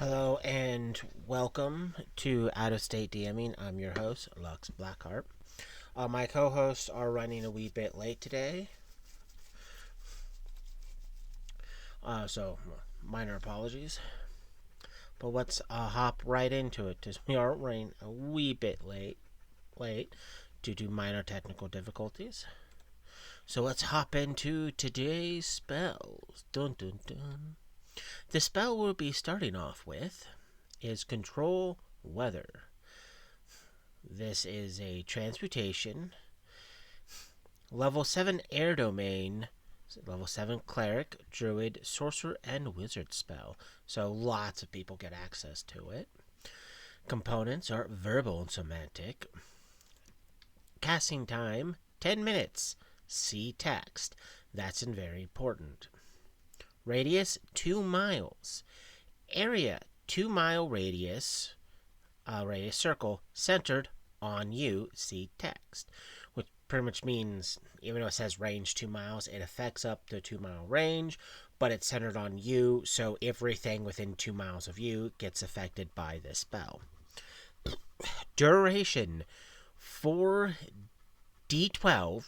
Hello and welcome to Out of State DMing. I'm your host, lluksblackheart. My co-hosts are running a wee bit late today, so minor apologies. But let's hop right into it, because we are running a wee bit late due to minor technical difficulties. So let's hop into today's spells. Dun dun dun. The spell we'll be starting off with is Control Weather. This is a transmutation, level 7 air domain, level 7 cleric, druid, sorcerer, and wizard spell. So lots of people get access to it. Components are verbal and somatic. Casting time 10 minutes. See text. That's very important. Radius 2 miles. Area 2-mile radius. Radius circle centered on you. See text. Which pretty much means, even though it says range 2 miles, it affects up to 2-mile range, but it's centered on you, so everything within 2 miles of you gets affected by this spell. Duration 4d12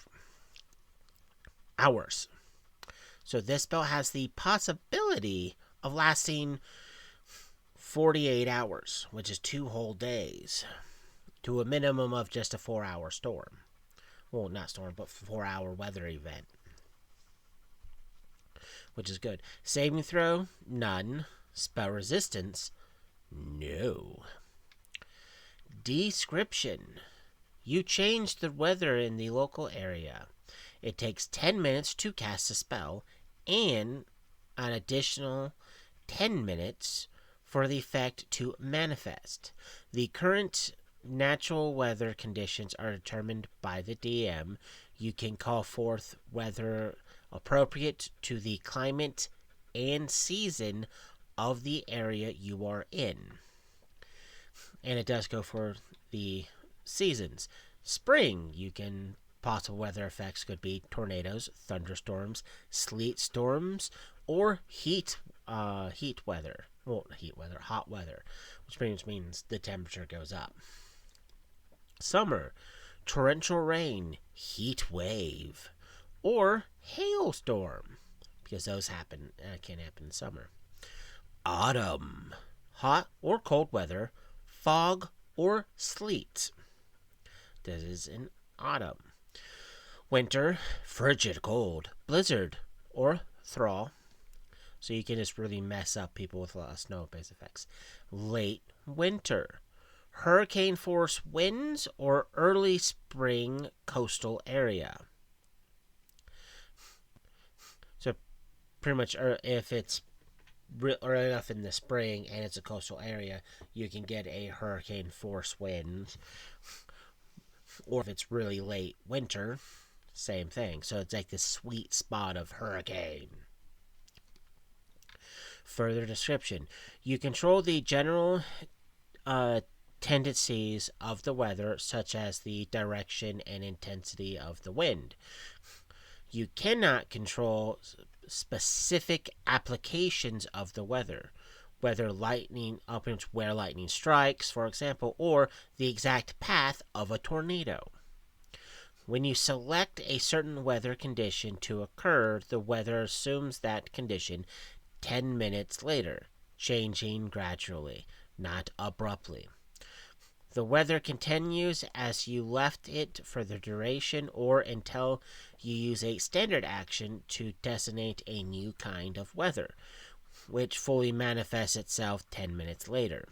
hours. So this spell has the possibility of lasting 48 hours, which is 2 whole days, to a minimum of just a 4-hour storm. Well, not storm, but 4-hour weather event, which is good. Saving throw, none. Spell resistance, no. Description. You change the weather in the local area. It takes 10 minutes to cast a spell, and an additional 10 minutes for the effect to manifest. The current natural weather conditions are determined by the DM. You can call forth weather appropriate to the climate and season of the area you are in. And it does go for the seasons. Spring, you can possible weather effects could be tornadoes, thunderstorms, sleet storms, or hot weather, which pretty much means the temperature goes up. Summer, torrential rain, heat wave, or hailstorm, because those can happen in summer. Autumn, hot or cold weather, fog or sleet. This is in autumn. Winter, frigid cold, blizzard, or thaw. So you can just really mess up people with a lot of snow-based effects. Late winter, hurricane force winds, or early spring coastal area. So pretty much if it's early enough in the spring and it's a coastal area, you can get a hurricane force wind. Or if it's really late winter, same thing. So it's like this sweet spot of hurricane. Further description. You control the general tendencies of the weather, such as the direction and intensity of the wind. You cannot control specific applications of the weather, whether lightning up into where lightning strikes, for example, or the exact path of a tornado. When you select a certain weather condition to occur, the weather assumes that condition 10 minutes later, changing gradually, not abruptly. The weather continues as you left it for the duration or until you use a standard action to designate a new kind of weather, which fully manifests itself 10 minutes later.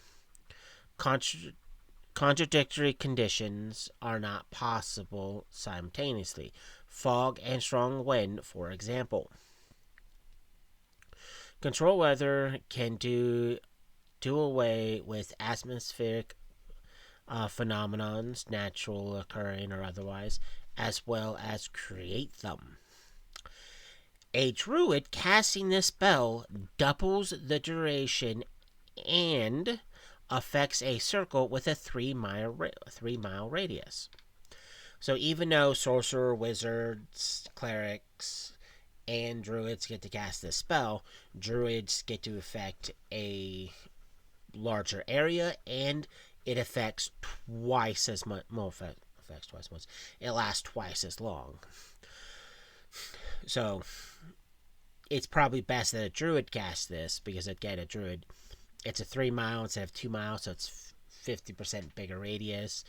Contradictory conditions are not possible simultaneously. Fog and strong wind, for example. Control weather can do away with atmospheric phenomenons, natural occurring or otherwise, as well as create them. A druid casting this spell doubles the duration and affects a circle with a 3-mile radius. So even though sorcerer, wizards, clerics, and druids get to cast this spell, druids get to affect a larger area, and it affects twice as much. Well, affects twice as much. It lasts twice as long. So it's probably best that a druid casts this, because again, a druid, it's a 3 mile instead of 2 miles, so it's 50% bigger radius,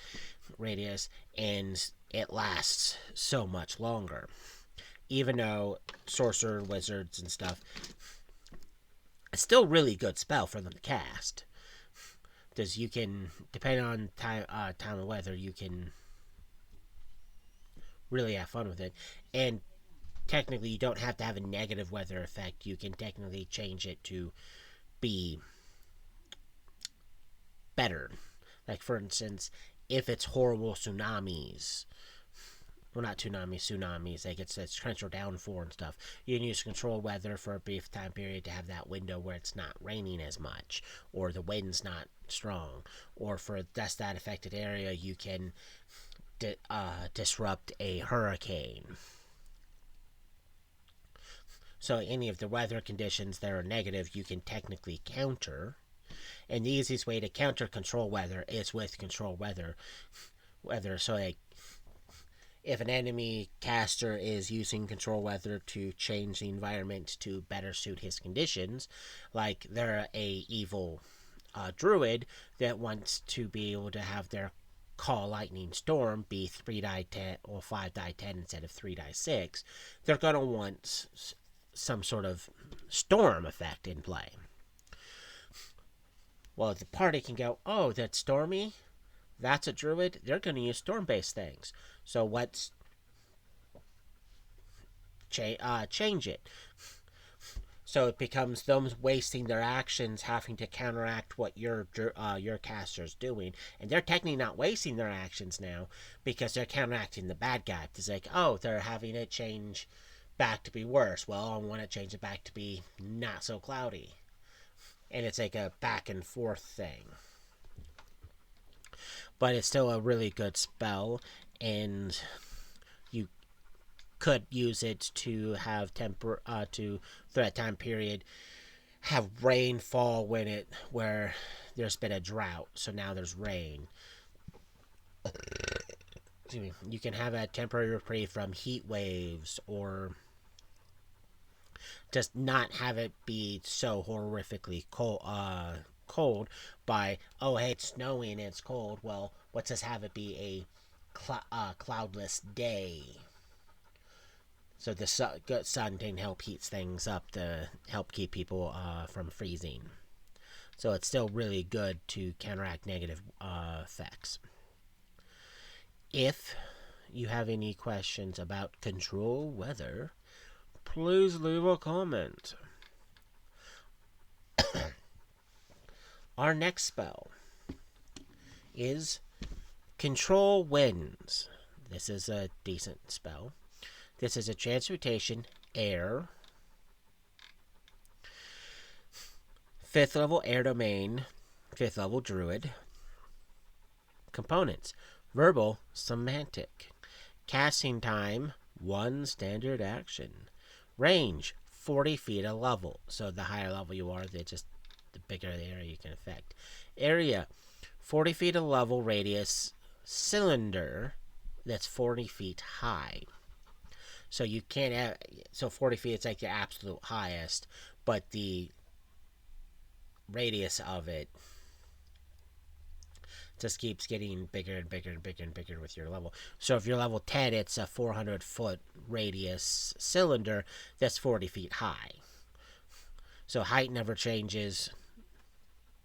and it lasts so much longer. Even though sorcerer, wizards, and stuff, it's still a really good spell for them to cast. Because you can, depending on time and weather, you can really have fun with it. And technically, you don't have to have a negative weather effect. You can technically change it to be better. Like, for instance, if it's horrible tsunamis, well, not tsunamis, like it's torrential downpour and stuff, you can use control weather for a brief time period to have that window where it's not raining as much, or the wind's not strong, or for just that affected area, you can disrupt a hurricane. So any of the weather conditions that are negative, you can technically counter. And the easiest way to counter control weather is with control weather. So, like, if an enemy caster is using control weather to change the environment to better suit his conditions, like they're a evil druid that wants to be able to have their call lightning storm be 3 die 10 or 5 die 10 instead of 3 die 6, they're going to want some sort of storm effect in play. Well, the party can go, oh, that's stormy, that's a druid, they're going to use storm-based things. So let's change it. So it becomes them wasting their actions, having to counteract what your caster's doing, and they're technically not wasting their actions now because they're counteracting the bad guy. It's like, oh, they're having it change back to be worse. Well, I want to change it back to be not so cloudy, and it's like a back and forth thing. But it's still a really good spell, and you could use it to have for that time period, have rain fall where there's been a drought, so now there's rain. You can have a temporary reprieve from heat waves, or just not have it be so horrifically cold by, oh, hey, it's snowing and it's cold. Well, let's just have it be a cloudless day. So the sun can help heat things up to help keep people from freezing. So it's still really good to counteract negative effects. If you have any questions about control weather, please leave a comment. Our next spell is Control Winds. This is a decent spell. This is a transmutation, air, 5th level air domain, 5th level druid. Components: verbal, semantic. Casting time, 1 standard action. Range, 40 feet a level. So the higher level you are, the bigger the area you can affect. Area, 40 feet a level radius cylinder that's 40 feet high. So you can't have, so 40 feet, it's like your absolute highest, but the radius of it just keeps getting bigger and bigger and bigger and bigger with your level. So if you're level 10, it's a 400-foot radius cylinder that's 40 feet high. So height never changes,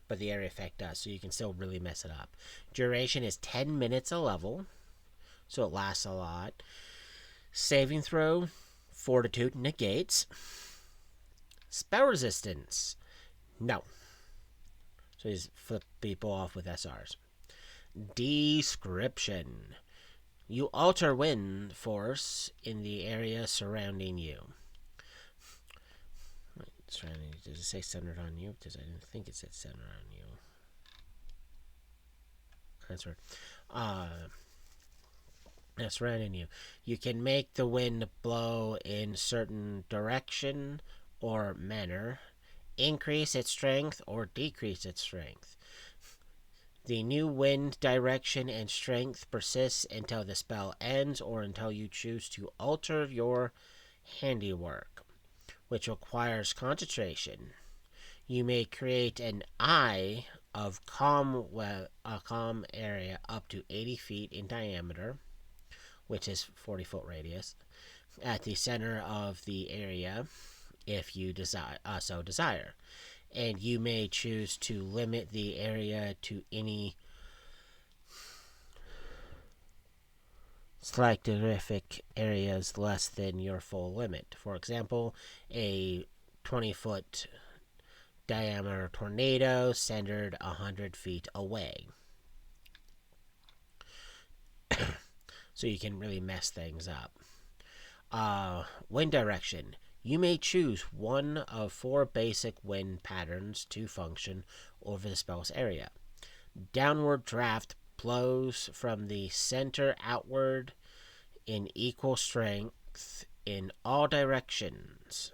but the area effect does, so you can still really mess it up. Duration is 10 minutes a level, so it lasts a lot. Saving throw, fortitude negates. Spell resistance, no. So you flip people off with SRs. Description: you alter wind force in the area surrounding you. Does it say centered on you? Because I didn't think it said centered on you. That's right. Surrounding you. You can make the wind blow in certain direction or manner, increase its strength or decrease its strength. The new wind direction and strength persists until the spell ends or until you choose to alter your handiwork, which requires concentration. You may create an eye of a calm area up to 80 feet in diameter, which is 40-foot radius, at the center of the area if you so desire. And you may choose to limit the area to any terrific areas less than your full limit. For example, a 20-foot diameter tornado centered 100 feet away. So you can really mess things up. Wind direction. You may choose one of 4 basic wind patterns to function over the spell's area. Downward draft blows from the center outward in equal strength in all directions.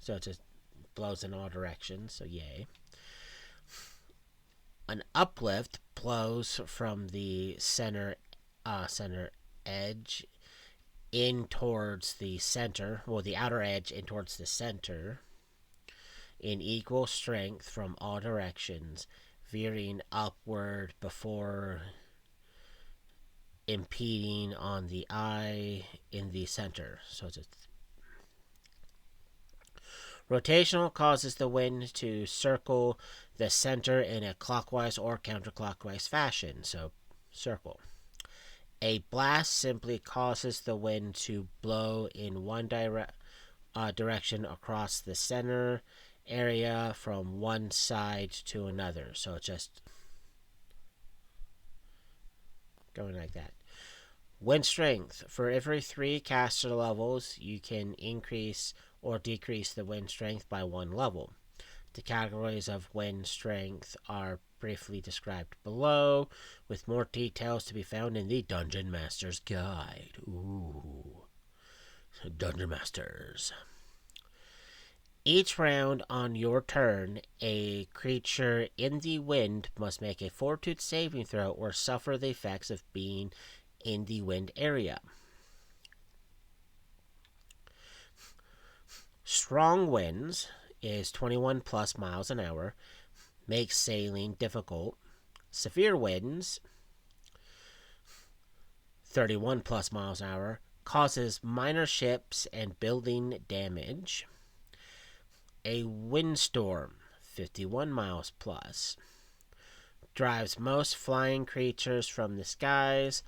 So it just blows in all directions, so yay. An uplift blows from the center edge in towards the center, the outer edge in towards the center, in equal strength from all directions, veering upward before impeding on the eye in the center. So it's rotational causes the wind to circle the center in a clockwise or counterclockwise fashion. So circle. A blast simply causes the wind to blow in one direction across the center area from one side to another. So it's just going like that. Wind strength. For every 3 caster levels, you can increase or decrease the wind strength by 1 level. The categories of wind strength are briefly described below, with more details to be found in the Dungeon Master's Guide. Ooh. Dungeon Masters. Each round on your turn, a creature in the wind must make a fortitude saving throw or suffer the effects of being in the wind area. Strong winds is 21 plus miles an hour, makes sailing difficult. Severe winds, 31 plus miles an hour, causes minor ships and building damage. A windstorm, 51 miles plus, drives most flying creatures from the skies,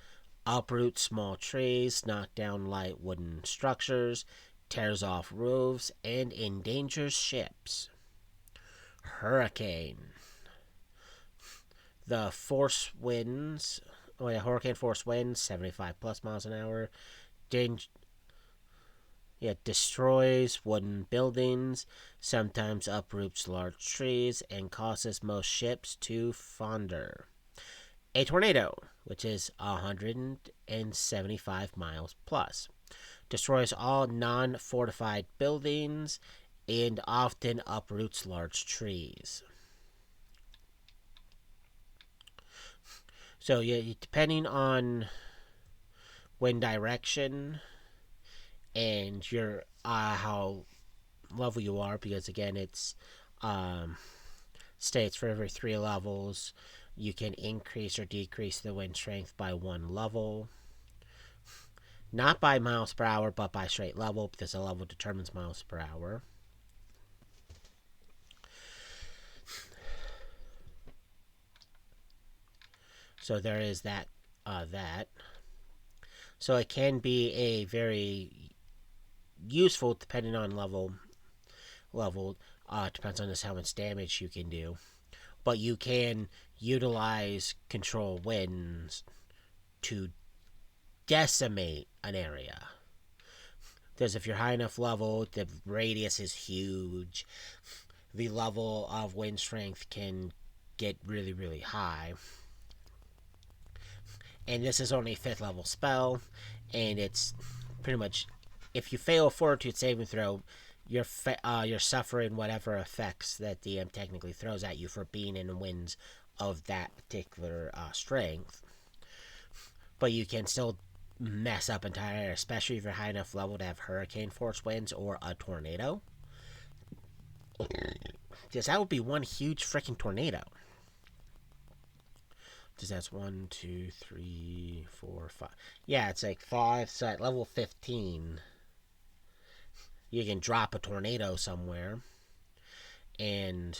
uproots small trees, knocks down light wooden structures, tears off roofs, and endangers ships. Hurricane. The force winds, hurricane force winds, 75 plus miles an hour, destroys wooden buildings, sometimes uproots large trees, and causes most ships to founder. A tornado, which is 175 miles plus, destroys all non-fortified buildings and often uproots large trees. So, depending on wind direction and your how level you are, because again, it's states for every 3 levels, you can increase or decrease the wind strength by 1 level. Not by miles per hour, but by straight level, because the level determines miles per hour. So there is that. So it can be a very useful, depending on level. Depends on just how much damage you can do. But you can utilize control winds to decimate an area. Because if you're high enough level, the radius is huge. The level of wind strength can get really, really high. And this is only a 5th level spell, and it's pretty much, if you fail a fortitude saving throw, you're suffering whatever effects that DM technically throws at you for being in winds of that particular strength. But you can still mess up entire area, especially if you're high enough level to have hurricane force winds or a tornado. Because that would be one huge freaking tornado. Because that's 1, 2, 3, 4, 5. Yeah, it's like 5. So at level 15, you can drop a tornado somewhere. And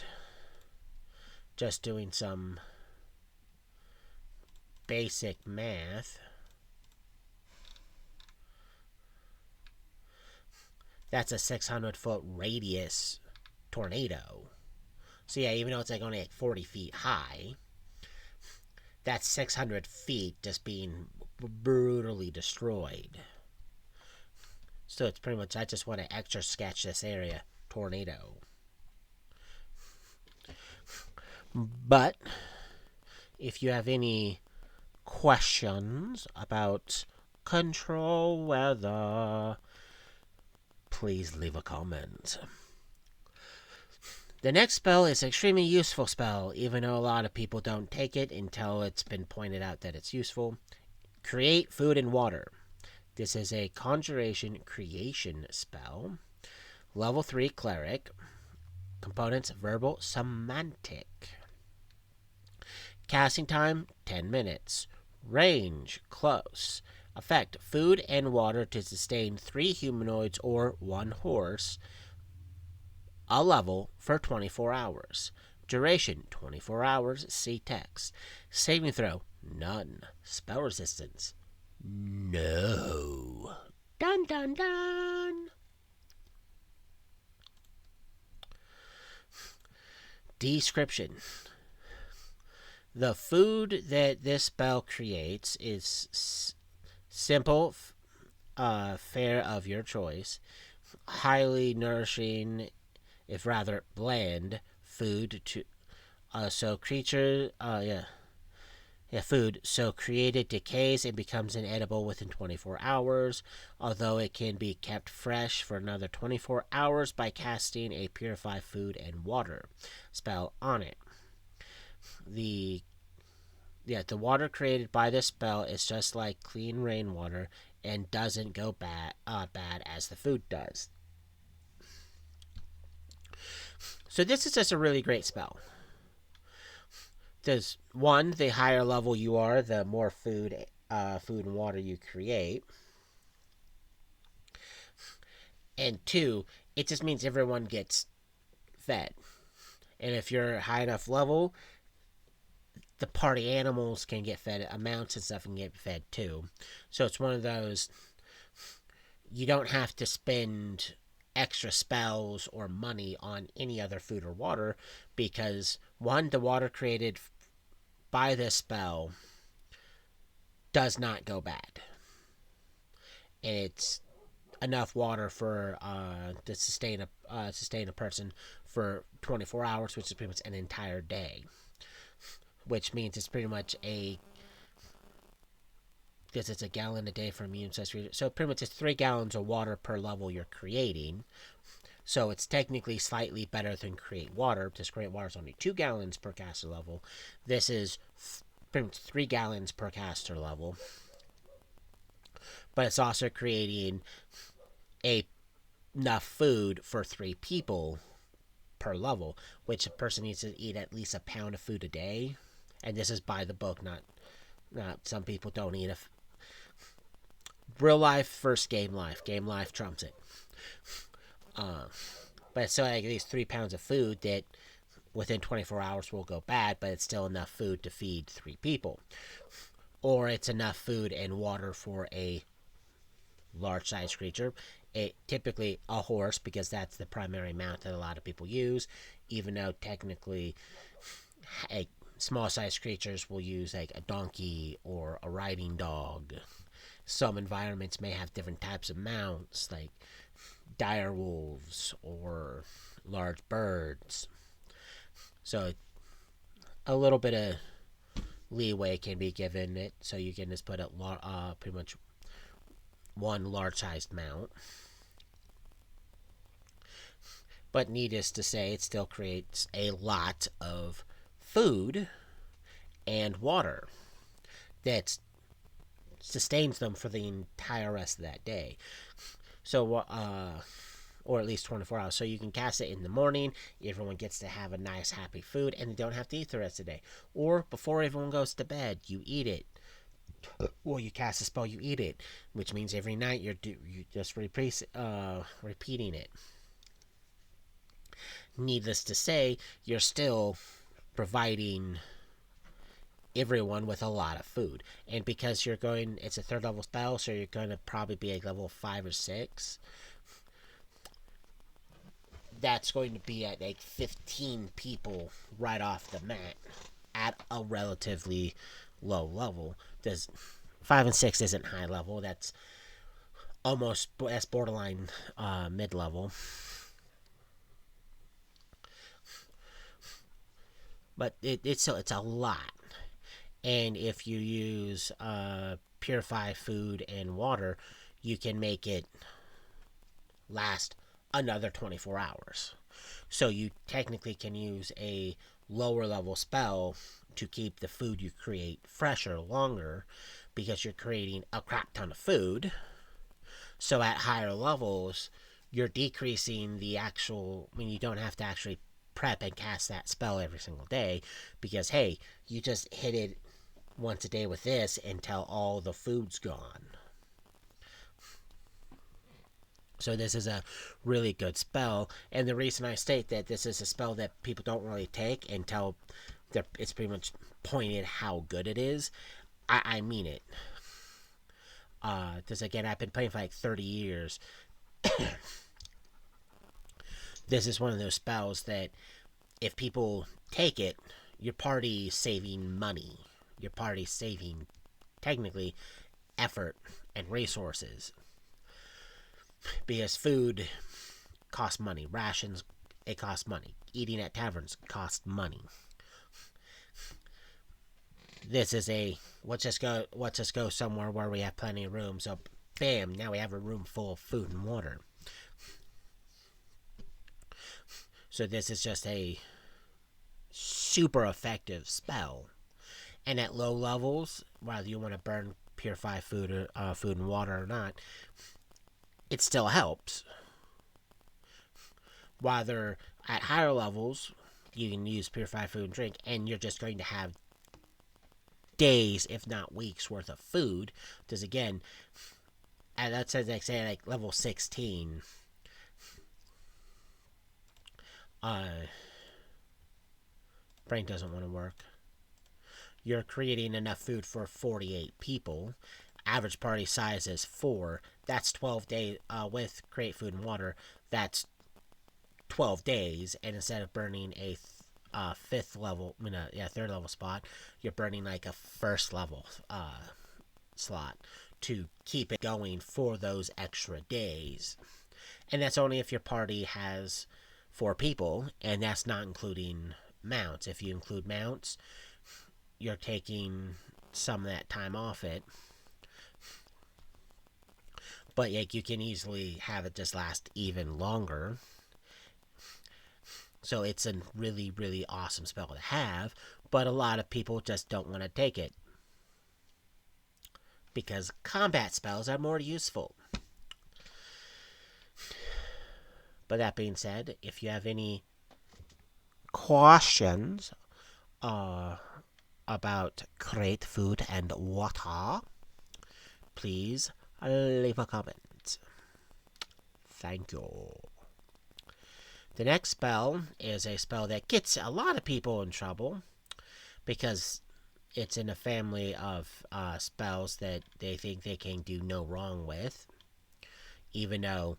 just doing some basic math, that's a 600-foot radius tornado. So yeah, even though it's like only like 40 feet high, that's 600 feet just being brutally destroyed. So it's pretty much, I just want to extra sketch this area. Tornado. But if you have any questions about control weather, please leave a comment. The next spell is an extremely useful spell, even though a lot of people don't take it until it's been pointed out that it's useful. Create food and water. This is a conjuration creation spell. Level 3 cleric. Components verbal, semantic. Casting time 10 minutes. Range close. Effect food and water to sustain 3 humanoids or 1 horse a level for 24 hours. Duration 24 hours. See text. Saving throw none. Spell resistance no. Dun dun dun. Description. The food that this spell creates is simple, fare of your choice, highly nourishing, if rather bland, food to food. So created decays and becomes inedible within 24 hours, although it can be kept fresh for another 24 hours by casting a purify food and water spell on it. The water created by this spell is just like clean rainwater and doesn't go bad as the food does. So this is just a really great spell. There's one, the higher level you are, the more food and water you create. And 2, it just means everyone gets fed. And if you're high enough level, the party animals can get fed, amounts and stuff can get fed too. So it's one of those, you don't have to spend extra spells or money on any other food or water, because 1, the water created by this spell does not go bad. And it's enough water for to sustain a person for 24 hours, which is pretty much an entire day. Which means it's pretty much because it's a gallon a day for immune system. So pretty much it's 3 gallons of water per level you're creating. So it's technically slightly better than create water, because create water is only 2 gallons per caster level. This is pretty much 3 gallons per caster level. But it's also creating enough food for 3 people per level, which a person needs to eat at least a pound of food a day. And this is by the book, not some people don't eat real life versus game life. Game life trumps it. But it's still like at least 3 pounds of food that within 24 hours will go bad, but it's still enough food to feed 3 people. Or it's enough food and water for a large-sized creature. Typically a horse, because that's the primary mount that a lot of people use, even though technically small-sized creatures will use like a donkey or a riding dog. Some environments may have different types of mounts, like dire wolves or large birds. So a little bit of leeway can be given it, so you can just put pretty much one large-sized mount. But needless to say, it still creates a lot of food and water that sustains them for the entire rest of that day. So, or at least 24 hours. So you can cast it in the morning. Everyone gets to have a nice, happy food, and they don't have to eat the rest of the day. Or before everyone goes to bed, you eat it. Or you cast a spell, you eat it, which means every night you just repeating it. Needless to say, you're still providing everyone with a lot of food. And because it's a third level spell, so you're going to probably be at level 5 or 6. That's going to be at like 15 people right off the mat at a relatively low level. There's 5 and 6 isn't high level. That's borderline mid level. But it's a lot. And if you use purify food and water, you can make it last another 24 hours. So you technically can use a lower level spell to keep the food you create fresher longer, because you're creating a crap ton of food. So at higher levels, you're decreasing the actual, you don't have to actually prep and cast that spell every single day, because hey, you just hit it once a day with this until all the food's gone. So this is a really good spell, and the reason I state that this is a spell that people don't really take until it's pretty much pointed how good it is, I mean it. Because again, I've been playing for like 30 years. This is one of those spells that if people take it, your party's saving money. Your party's saving, technically, effort and resources. Because food costs money. Rations, it costs money. Eating at taverns costs money. This is let's just go somewhere where we have plenty of room. So bam, now we have a room full of food and water. So this is just a super effective spell. And at low levels, whether you want to burn purify food and water or not, it still helps. Whether at higher levels, you can use purify food and drink, and you're just going to have days, if not weeks, worth of food. Because again, that's as I say, like level 16. Brain doesn't want to work. You're creating enough food for 48 people. Average party size is 4. That's 12 days. With create food and water, that's 12 days. And instead of burning a third level spot, you're burning like a first level slot to keep it going for those extra days. And that's only if your party has 4 people, and that's not including mounts. If you include mounts, you're taking some of that time off it. But like, you can easily have it just last even longer. So it's a really, really awesome spell to have, but a lot of people just don't want to take it. Because combat spells are more useful. But that being said, if you have any questions about create food and water, please leave a comment. Thank you. The next spell is a spell that gets a lot of people in trouble because it's in a family of spells that they think they can do no wrong with, even though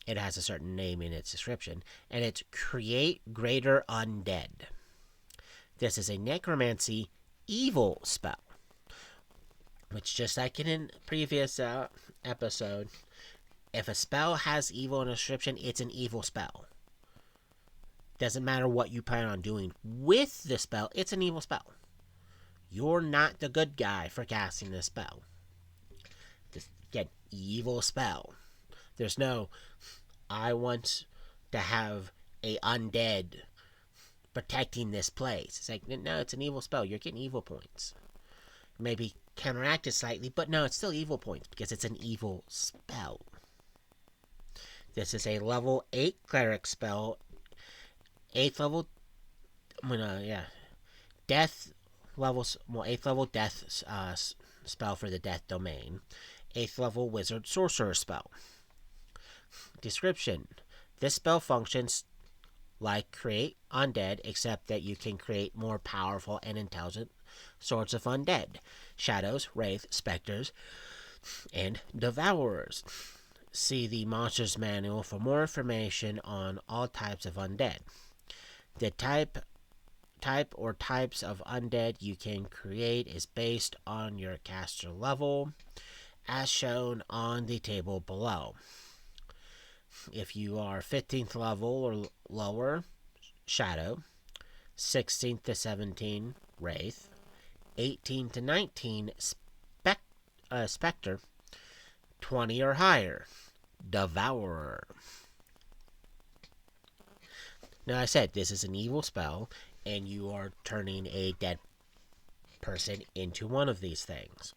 it has a certain name in its description, and it's Create Greater Undead. This is a necromancy evil spell, which, just like in a previous episode, if a spell has evil in a description, it's an evil spell. Doesn't matter what you plan on doing with the spell, it's an evil spell. You're not the good guy for casting this spell. Just get evil spell. There's no, I want to have a undead protecting this place. It's like, no, it's an evil spell. You're getting evil points. Maybe counteract it slightly, but no, it's still evil points because it's an evil spell. This is a level 8 cleric spell. 8th level, death levels, 8th level death spell for the death domain. 8th level wizard sorcerer spell. Description: this spell functions like create undead, except that you can create more powerful and intelligent sorts of undead: shadows, wraith, specters, and devourers. See the Monsters Manual for more information on all types of undead. The type or types of undead you can create is based on your caster level, as shown on the table below. If you are 15th level or lower, Shadow; 16th to 17, Wraith; 18 to 19, Spectre; 20 or higher, Devourer. Now, I said this is an evil spell, and you are turning a dead person into one of these things.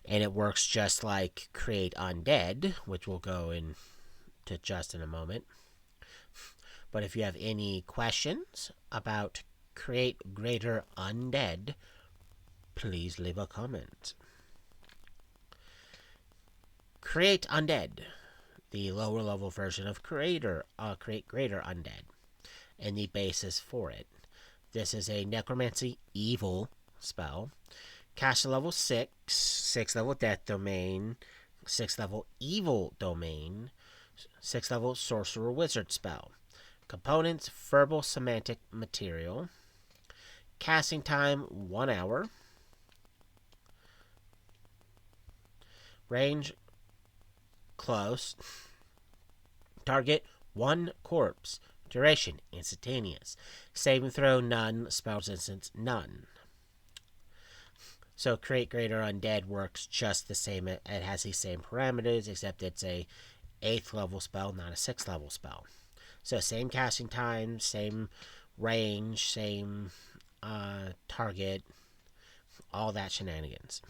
And it works just like Create Undead, which we'll go into just in a moment. But if you have any questions about Create Greater Undead, please leave a comment. Create Undead, the lower level version of Create Greater Undead, and the basis for it. This is a Necromancy Evil spell. Caster level 6, 6th level Death Domain, 6th level Evil Domain, 6th level Sorcerer Wizard spell. Components: Verbal Semantic Material. Casting time: 1 hour. Range: close. Target: 1 corpse. Duration: instantaneous. Saving throw: none. Spell resistance: none. So Create Greater Undead works just the same. It has the same parameters, except it's a 8th level spell, not a 6th level spell. So same casting time, same range, same target, all that shenanigans.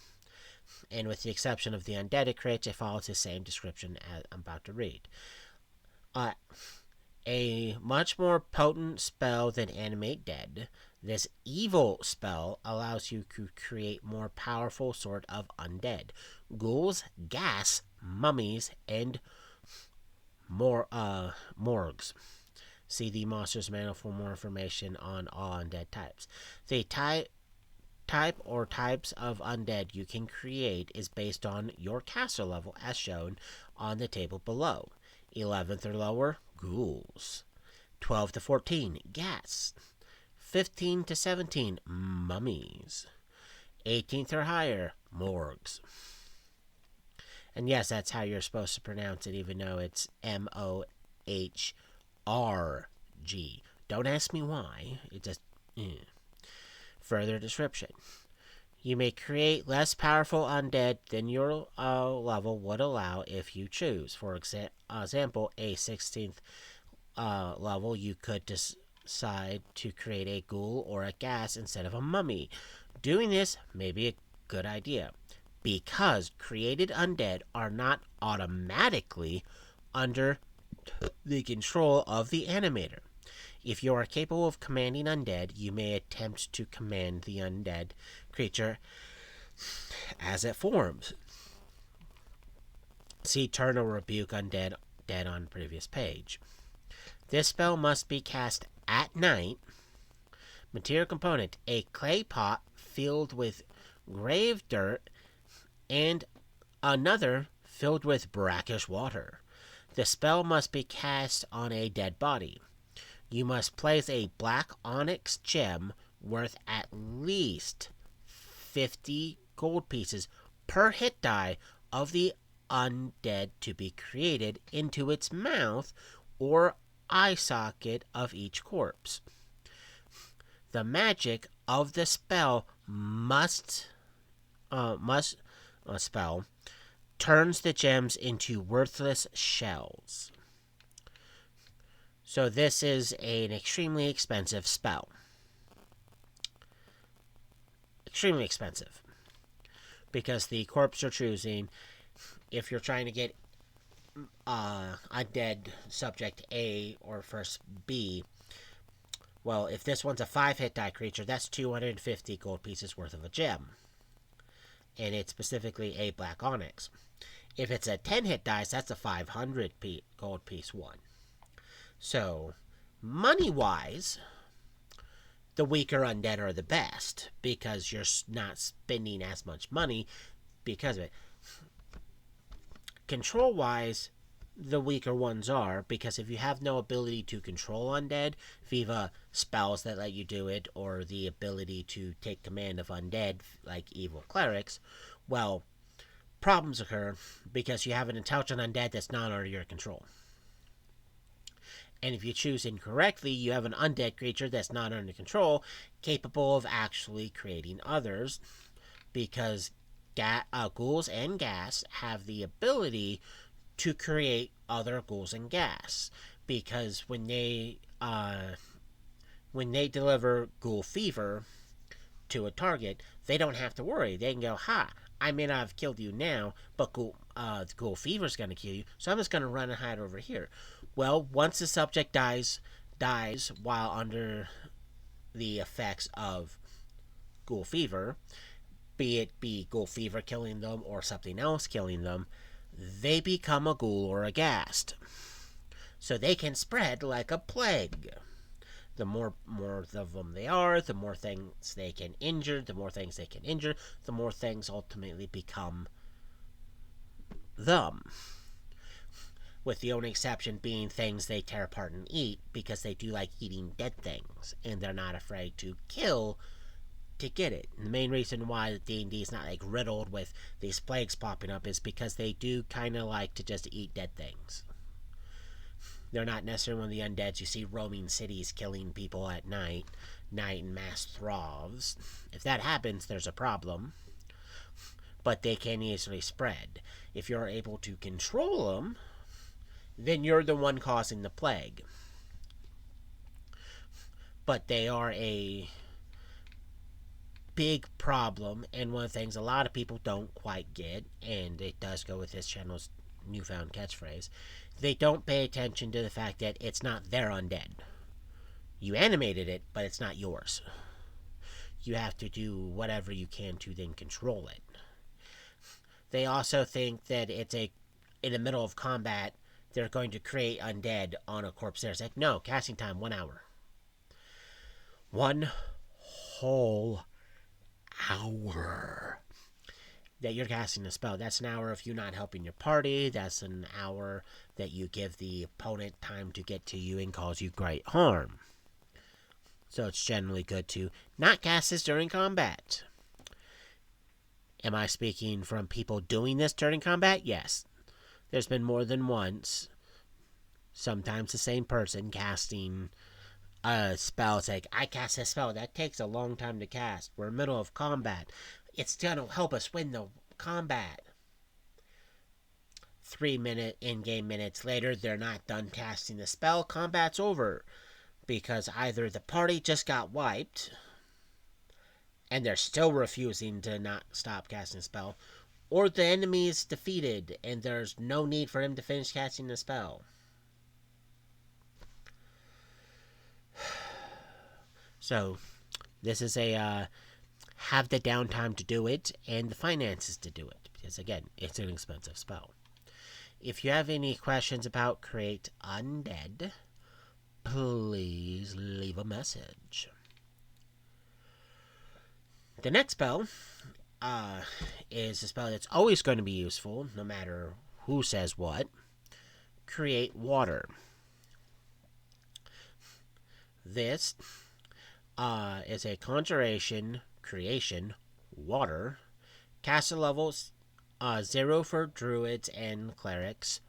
And with the exception of the undead it creates, it follows the same description as I'm about to read. A much more potent spell than Animate Dead, this evil spell allows you to create more powerful sort of undead: ghouls, ghast, mummies, and morgues. See the Monsters Manual for more information on all undead types. The type or types of undead you can create is based on your caster level, as shown on the table below. 11th or lower, ghouls; 12 to 14, ghasts; 15 to 17, mummies; 18th or higher, morgues. And yes, that's how you're supposed to pronounce it, even though it's Mohrg. Don't ask me why. It just... Further description: you may create less powerful undead than your level would allow if you choose. For example, a 16th level, you could decide to create a ghoul or a ghast instead of a mummy. Doing this may be a good idea, because created undead are not automatically under the control of the animator. If you are capable of commanding undead, you may attempt to command the undead creature as it forms. See Turn or Rebuke Undead on the previous page. This spell must be cast at night. Material component: a clay pot filled with grave dirt and another filled with brackish water. The spell must be cast on a dead body. You must place a black onyx gem worth at least 50 gold pieces per hit die of the undead to be created into its mouth or eye socket of each corpse. The magic of the spell turns the gems into worthless shells. So this is an extremely expensive spell. Extremely expensive. Because the corpse you're choosing, if you're trying to get undead subject A or first B, well, if this one's a 5-hit die creature, that's 250 gold pieces worth of a gem. And it's specifically a black onyx. If it's a 10-hit dice, that's a 500 gold piece one. So, money-wise, the weaker undead are the best, because you're not spending as much money because of it. Control-wise, the weaker ones are, because if you have no ability to control undead, Viva spells that let you do it, or the ability to take command of undead, like evil clerics, well, problems occur because you have an intelligent undead that's not under your control. And if you choose incorrectly, you have an undead creature that's not under control, capable of actually creating others, because ghouls and ghast have the ability to create other ghouls and ghast, because when they deliver ghoul fever to a target, they don't have to worry. They can go, ha, I may not have killed you now, but ghoul fever is going to kill you, so I'm just going to run and hide over here. Well, once the subject dies while under the effects of ghoul fever, be it ghoul fever killing them or something else killing them, they become a ghoul or a ghast. So they can spread like a plague. The more of them they are, the more things they can injure. The more things they can injure, the more things ultimately become them. With the only exception being things they tear apart and eat, because they do like eating dead things, and they're not afraid to kill to get it. And the main reason why D&D is not like riddled with these plagues popping up is because they do kind of like to just eat dead things. They're not necessarily one of the undeads you see roaming cities killing people at night in mass throbs. If that happens, there's a problem. But they can easily spread. If you're able to control them, then you're the one causing the plague. But they are a big problem, and one of the things a lot of people don't quite get, and it does go with this channel's newfound catchphrase, they don't pay attention to the fact that it's not their undead. You animated it, but it's not yours. You have to do whatever you can to then control it. They also think that it's in the middle of combat, they're going to create undead on a corpse there. It's like, no, casting time, 1 hour. 1 whole hour that you're casting a spell. That's an hour of you not helping your party. That's an hour that you give the opponent time to get to you and cause you great harm. So it's generally good to not cast this during combat. Am I speaking from people doing this during combat? Yes. There's been more than once, sometimes the same person casting a spell. It's like, I cast a spell. That takes a long time to cast. We're in the middle of combat. It's going to help us win the combat. 3-minute in-game minutes later, they're not done casting the spell. Combat's over. Because either the party just got wiped, and they're still refusing to not stop casting the spell, or the enemy is defeated, and there's no need for him to finish casting the spell. So, this is a have the downtime to do it and the finances to do it, because again, it's an expensive spell. If you have any questions about Create Undead, please leave a message. The next spell is a spell that's always going to be useful, no matter who says what. Create Water. This is a conjuration, creation, water. Caster levels 0 for druids and clerics.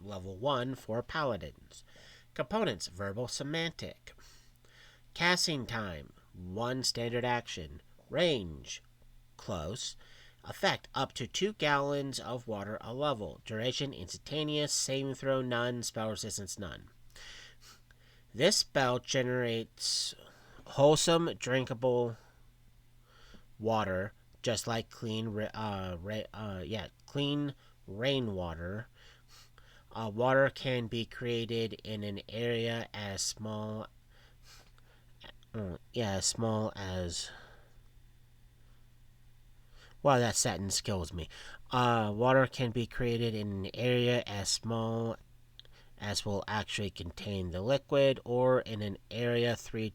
Level 1 for paladins. Components: verbal, semantic. Casting time: 1 standard action. Range: close. Effect: up to 2 gallons of water a level. Duration: instantaneous. Saving throw: none. Spell resistance: none. This spell generates wholesome, drinkable water, just like clean rainwater. Water can be created in an area as small, as small as. Wow, that sentence kills me. Water can be created in an area as small as will actually contain the liquid, or in an area 3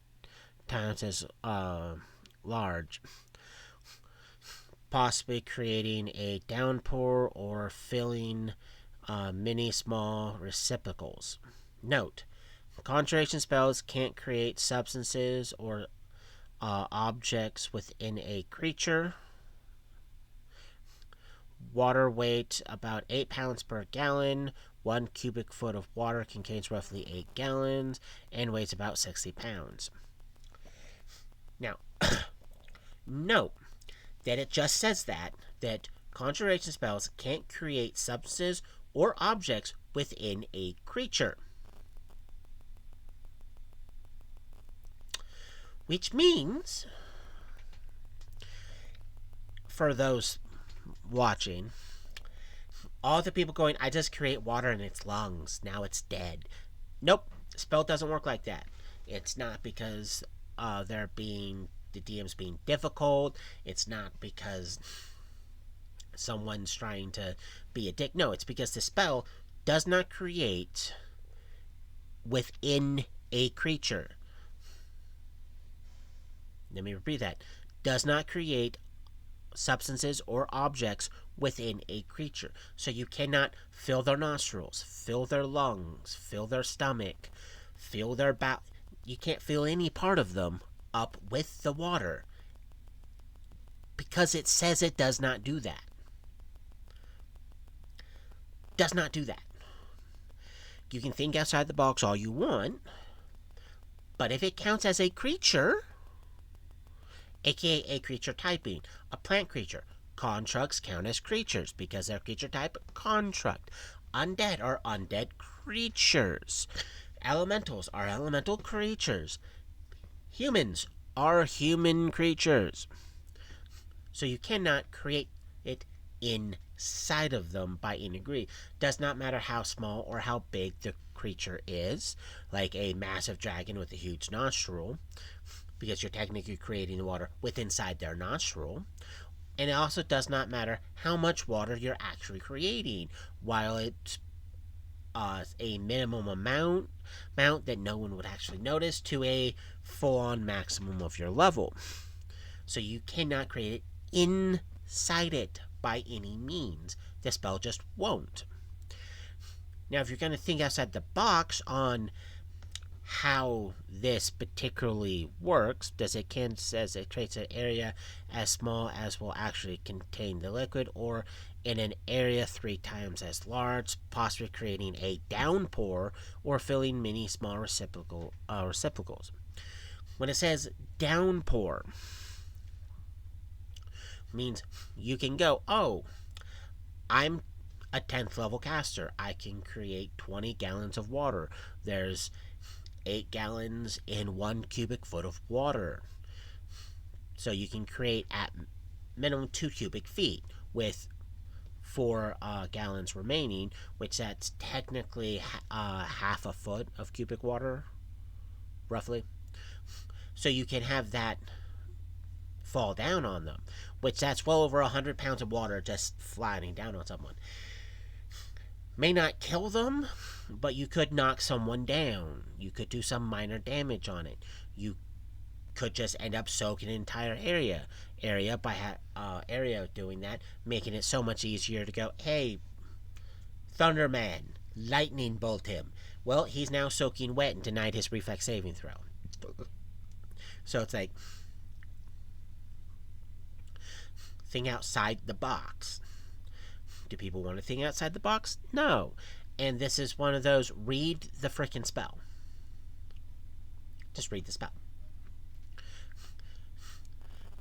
times as large, possibly creating a downpour or filling many small receptacles. Note: conjuration spells can't create substances or objects within a creature. Water weight about 8 pounds per gallon. 1 cubic foot of water contains roughly 8 gallons and weighs about 60 pounds. Now, note that it just says that conjuration spells can't create substances or objects within a creature. Which means, for those watching, all the people going, I just create water in its lungs, now it's dead. Nope, spell doesn't work like that. It's not because the DM's being difficult. It's not because someone's trying to be a dick. No, it's because the spell does not create within a creature. Let me repeat that. Does not create substances or objects within a creature. So you cannot fill their nostrils, fill their lungs, fill their stomach, fill their bowel. You can't fill any part of them up with the water because it says it does not do that. Does not do that. You can think outside the box all you want, but if it counts as a creature, aka a creature typing, a plant creature, constructs count as creatures because they're creature type construct. Undead are undead creatures. Elementals are elemental creatures. Humans are human creatures. So you cannot create it inside of them by any degree. Does not matter how small or how big the creature is, like a massive dragon with a huge nostril, because you're technically creating the water with inside their nostril. And it also does not matter how much water you're actually creating. While it's a minimum amount that no one would actually notice, to a full-on maximum of your level. So you cannot create it inside it by any means. The spell just won't. Now, if you're going to think outside the box on how this particularly works, says it creates an area as small as will actually contain the liquid, or in an area 3 times as large, possibly creating a downpour or filling many small receptacles. When it says downpour, means you can go, oh, I'm a 10th level caster. I can create 20 gallons of water. There's 8 gallons in 1 cubic foot of water. So you can create at minimum 2 cubic feet with 4 gallons remaining, which that's technically half a foot of cubic water, roughly. So you can have that fall down on them, which that's well over 100 pounds of water just flying down on someone. May not kill them, but you could knock someone down. You could do some minor damage on it. You could just end up soaking an entire area by doing that, making it so much easier to go, hey, Thunderman, lightning bolt him. Well, he's now soaking wet and denied his reflex saving throw. So it's like, think outside the box. Do people want to think outside the box? No. And this is one of those, read the frickin' spell. Just read the spell.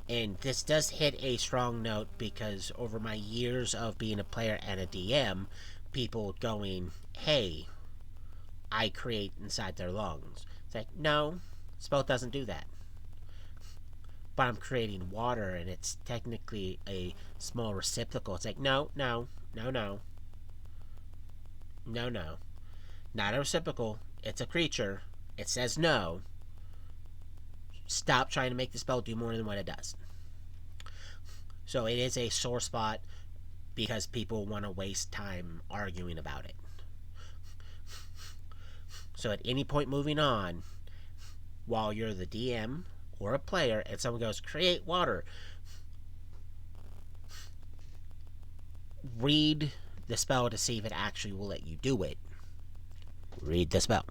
And this does hit a strong note because over my years of being a player and a DM, people going, hey, I create inside their lungs. It's like, no, spell doesn't do that. But I'm creating water and it's technically a small reciprocal. It's like, no, no, no, no, no, no. Not a reciprocal. It's a creature. It says no. Stop trying to make the spell do more than what it does. So it is a sore spot because people want to waste time arguing about it. So at any point moving on, while you're the DM or a player and someone goes, create water, read the spell to see if it actually will let you do it. Read the spell.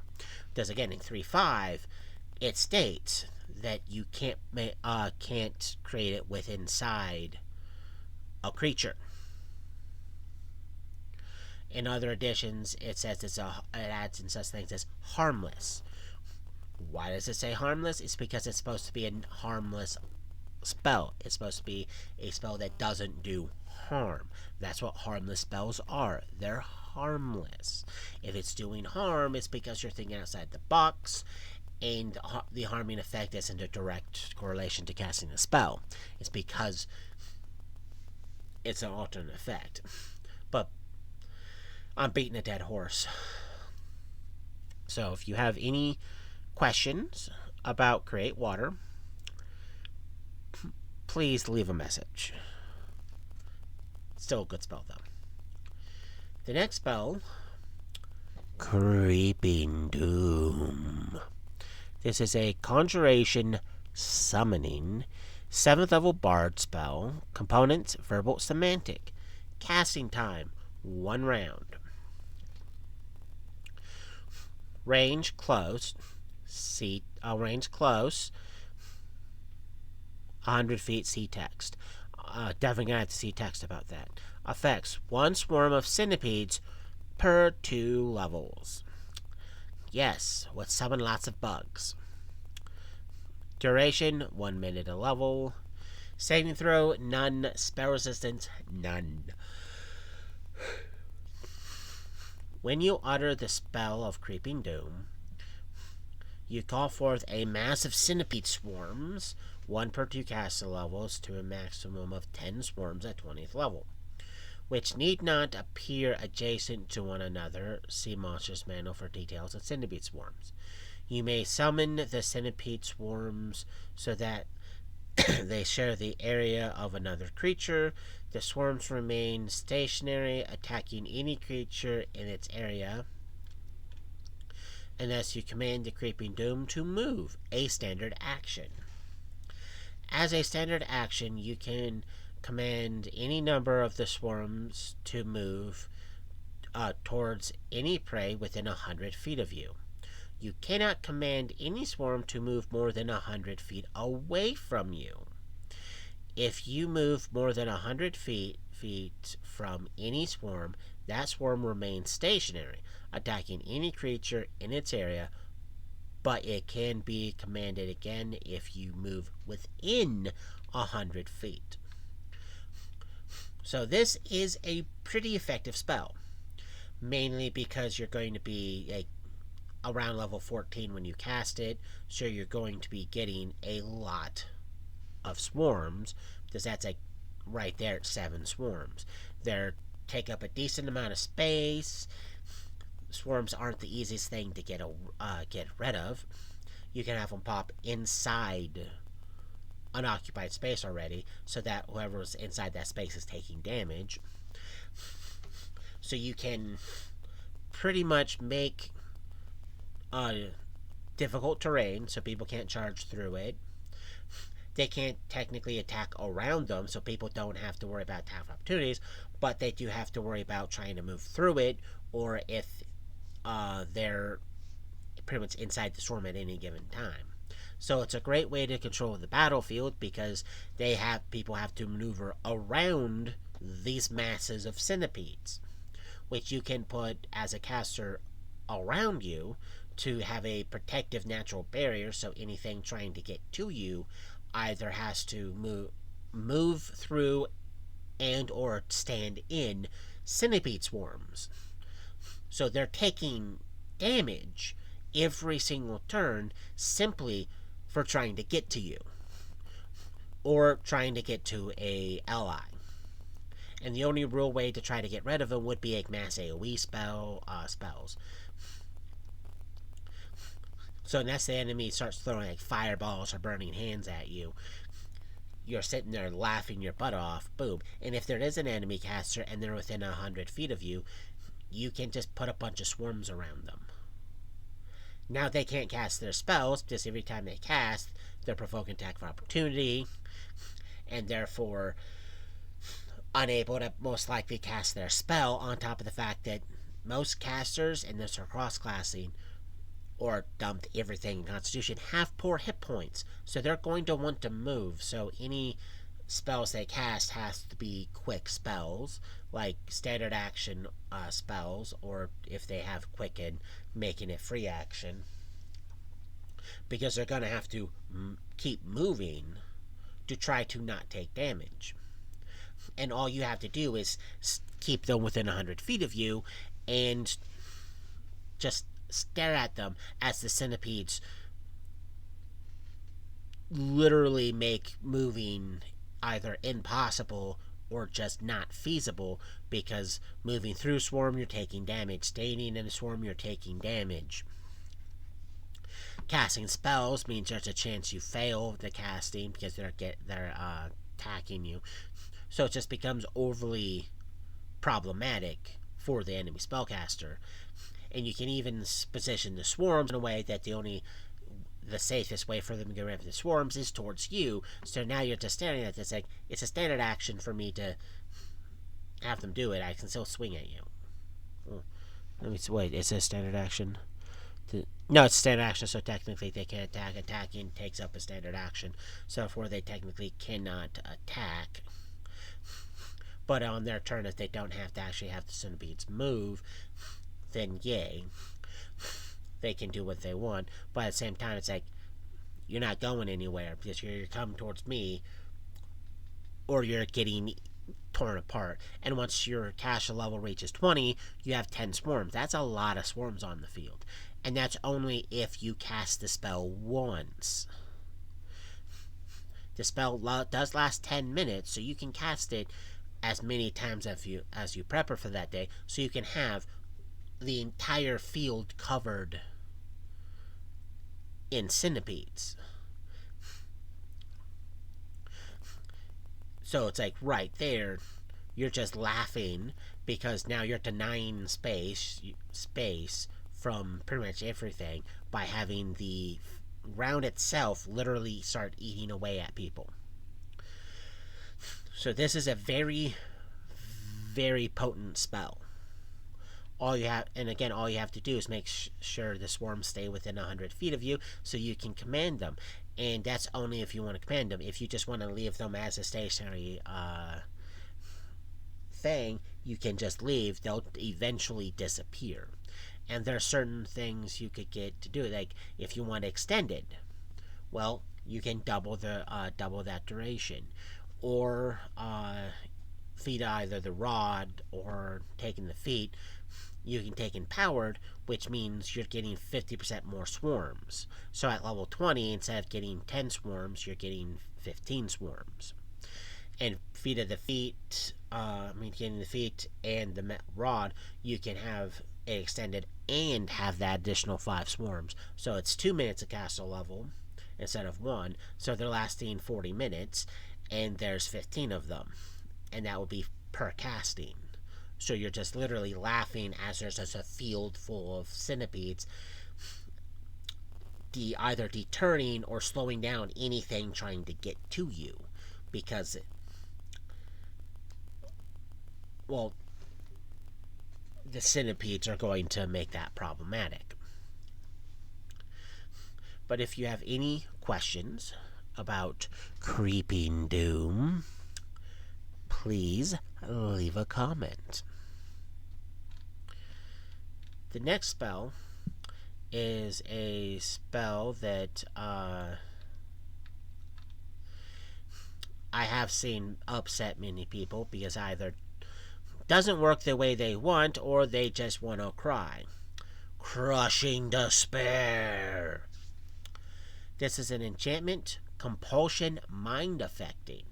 Because again, in 3.5, it states that you can't create it with inside a creature. In other editions, it says it adds in such things as harmless. Why does it say harmless? It's because it's supposed to be a harmless spell. It's supposed to be a spell that doesn't do harm. That's what harmless spells are. They're harmless. If it's doing harm, it's because you're thinking outside the box, and the harming effect isn't a direct correlation to casting a spell. It's because it's an alternate effect. But I'm beating a dead horse. So if you have any questions about Create Water, please leave a message. Still a good spell, though. The next spell, Creeping Doom. This is a conjuration summoning 7th level bard spell. Components, verbal semantic. Casting time, 1 round. Range close. Range close. 100 feet, see text. Definitely gonna have to see text about that. Effects, 1 swarm of centipedes per 2 levels. Yes, would summon lots of bugs. Duration, 1 minute a level. Saving throw, none. Spell resistance, none. When you utter the spell of Creeping Doom, you call forth a massive centipede swarms, 1 per 2 caster levels, to a maximum of 10 swarms at 20th level, which need not appear adjacent to one another. See Monstrous Manual for details of centipede swarms. You may summon the centipede swarms so that they share the area of another creature. The swarms remain stationary, attacking any creature in its area, unless you command the Creeping Doom to move, a standard action. As a standard action, you can command any number of the swarms to move towards any prey within 100 feet of you. You cannot command any swarm to move more than 100 feet away from you. If you move more than 100 feet from any swarm, that swarm remains stationary, attacking any creature in its area, but it can be commanded again if you move within 100 feet. So this is a pretty effective spell, mainly because you're going to be around level 14 when you cast it, so you're going to be getting a lot of swarms, because that's right there at 7 swarms. They take up a decent amount of space. Swarms aren't the easiest thing to get rid of. You can have them pop inside unoccupied space already, so that whoever's inside that space is taking damage. So you can pretty much make difficult terrain so people can't charge through it. They can't technically attack around them, so people don't have to worry about attack opportunities, but they do have to worry about trying to move through it, or if they're pretty much inside the swarm at any given time. So it's a great way to control the battlefield, because people have to maneuver around these masses of centipedes, which you can put as a caster around you to have a protective natural barrier, so anything trying to get to you either has to move through and or stand in centipede swarms. So they're taking damage every single turn simply for trying to get to you or trying to get to a ally. And the only real way to try to get rid of them would be a mass AoE spells. So unless the enemy starts throwing like fireballs or burning hands at you, you're sitting there laughing your butt off, boom. And if there is an enemy caster and they're within 100 feet of you, you can just put a bunch of swarms around them. Now they can't cast their spells, just every time they cast, they're provoking attack of opportunity, and therefore unable to most likely cast their spell, on top of the fact that most casters, and this are cross-classing, or dumped everything in Constitution, have poor hit points. So they're going to want to move. So any spells they cast has to be quick spells, like standard action spells, or if they have Quicken, making it free action. Because they're going to have to keep moving to try to not take damage. And all you have to do is keep them within 100 feet of you and just stare at them as the centipedes literally make moving either impossible or just not feasible, because moving through swarm you're taking damage, staying in a swarm you're taking damage. Casting spells means there's a chance you fail the casting because they're attacking you, so it just becomes overly problematic for the enemy spellcaster. And you can even position the swarms in a way that the safest way for them to get rid of the swarms is towards you. So now you're just staring at this like, it's a standard action for me to have them do it. I can still swing at you. Let me see, wait, is it a standard action? No, it's a standard action, so technically they can attack. Attacking takes up a standard action, so therefore they technically cannot attack. But on their turn, if they don't have to actually have the centipedes move, then yay, they can do what they want. But at the same time, it's like, you're not going anywhere because you're coming towards me, or you're getting torn apart. And once your caster level reaches 20, you have 10 swarms. That's a lot of swarms on the field. And that's only if you cast the spell once. The spell does last 10 minutes, so you can cast it as many times as you prepper for that day, so you can have the entire field covered in centipedes. So it's like right there, you're just laughing because now you're denying space from pretty much everything by having the round itself literally start eating away at people. So this is a very, very potent spell. All you have to do is make sure the swarms stay within 100 feet of you so you can command them. And that's only if you want to command them. If you just want to leave them as a stationary thing, you can just leave. They'll eventually disappear. And there are certain things you could get to do. Like, if you want extended, well, you can double that duration. Or feed either the rod or taking the feet. You can take empowered, which means you're getting 50% more swarms. So at level 20, instead of getting 10 swarms, you're getting 15 swarms. And feet of the feet, getting the feet and the rod, you can have it extended and have that additional 5 swarms. So it's 2 minutes of caster level instead of 1. So they're lasting 40 minutes, and there's 15 of them. And that will be per casting. So you're just literally laughing as there's just a field full of centipedes, either deterring or slowing down anything trying to get to you. Because, well, the centipedes are going to make that problematic. But if you have any questions about Creeping Doom, please leave a comment. The next spell is a spell that I have seen upset many people because either doesn't work the way they want or they just want to cry. Crushing Despair. This is an enchantment, compulsion, mind affecting.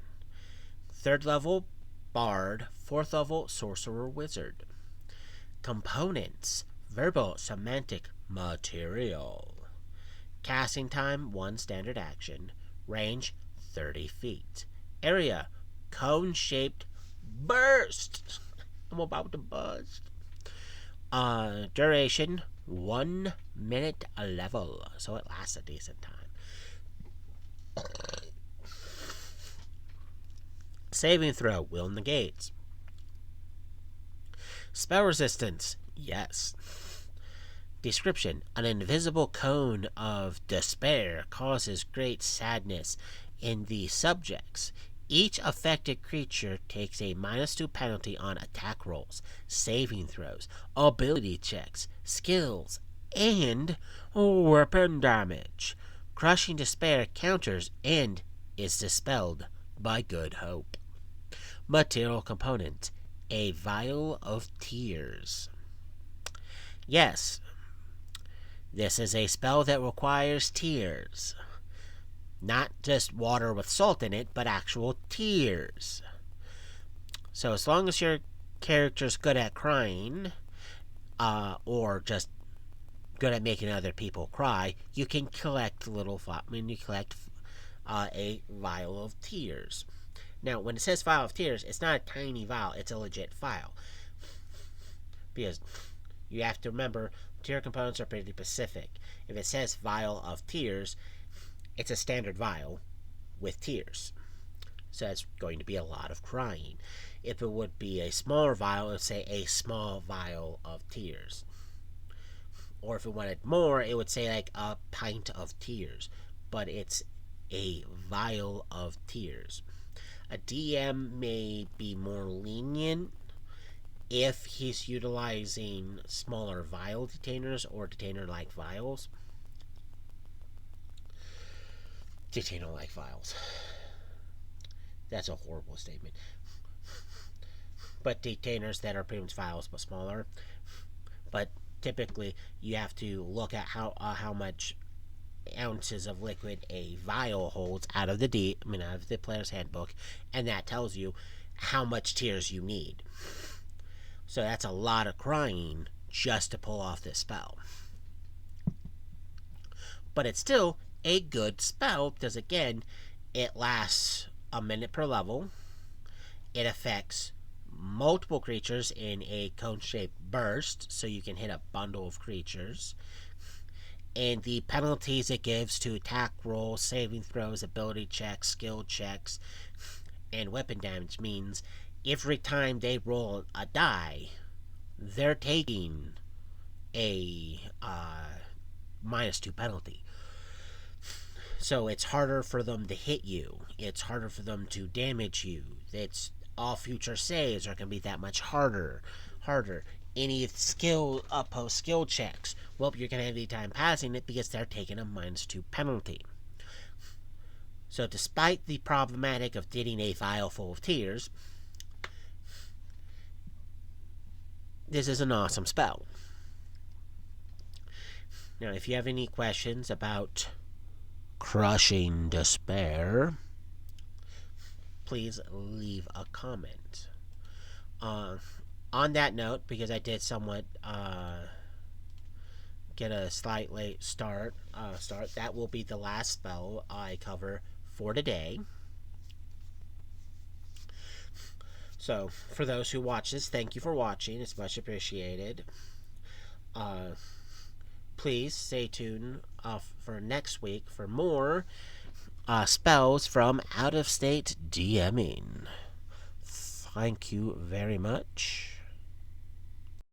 3rd level, Bard. 4th level, Sorcerer Wizard. Components: verbal, semantic, material. Casting time, 1 standard action. Range, 30 feet. Area, cone-shaped burst. I'm about to bust. Duration, 1 minute a level, so it lasts a decent time. Saving throw, will negate. Spell resistance, yes. Description: an invisible cone of despair causes great sadness in the subjects. Each affected creature takes a -2 penalty on attack rolls, saving throws, ability checks, skills, and weapon damage. Crushing Despair counters and is dispelled by Good Hope. Material component: a vial of tears. Yes, this is a spell that requires tears. Not just water with salt in it, but actual tears. So as long as your character's good at crying, or just good at making other people cry, you can collect a vial of tears. Now, when it says vial of tears, it's not a tiny vial, it's a legit vial. Because you have to remember, tear components are pretty specific. If it says vial of tears, it's a standard vial with tears. So it's going to be a lot of crying. If it would be a smaller vial, it would say a small vial of tears. Or if it wanted more, it would say like a pint of tears. But it's a vial of tears. A DM may be more lenient if he's utilizing smaller vial detainers or detainer-like vials. Detainer-like vials. That's a horrible statement. But detainers that are pretty much vials but smaller. But typically, you have to look at how much ounces of liquid a vial holds out of the player's handbook, and that tells you how much tears you need. So that's a lot of crying just to pull off this spell. But it's still a good spell because, again, it lasts a minute per level. It affects multiple creatures in a cone-shaped burst, so you can hit a bundle of creatures. And the penalties it gives to attack rolls, saving throws, ability checks, skill checks, and weapon damage means every time they roll a die, they're taking a -2 penalty. So it's harder for them to hit you. It's harder for them to damage you. It's all future saves are going to be that much harder. Any post skill checks, well, you're going to have a time passing it because they're taking a -2 penalty. So despite the problematic of getting a vial full of tears, this is an awesome spell. Now, if you have any questions about Crushing Despair, please leave a comment. On that note, because I did somewhat get a slight late start, that will be the last spell I cover for today. So, for those who watch this, thank you for watching. It's much appreciated. Please stay tuned for next week for more spells from out-of-state DMing. Thank you very much.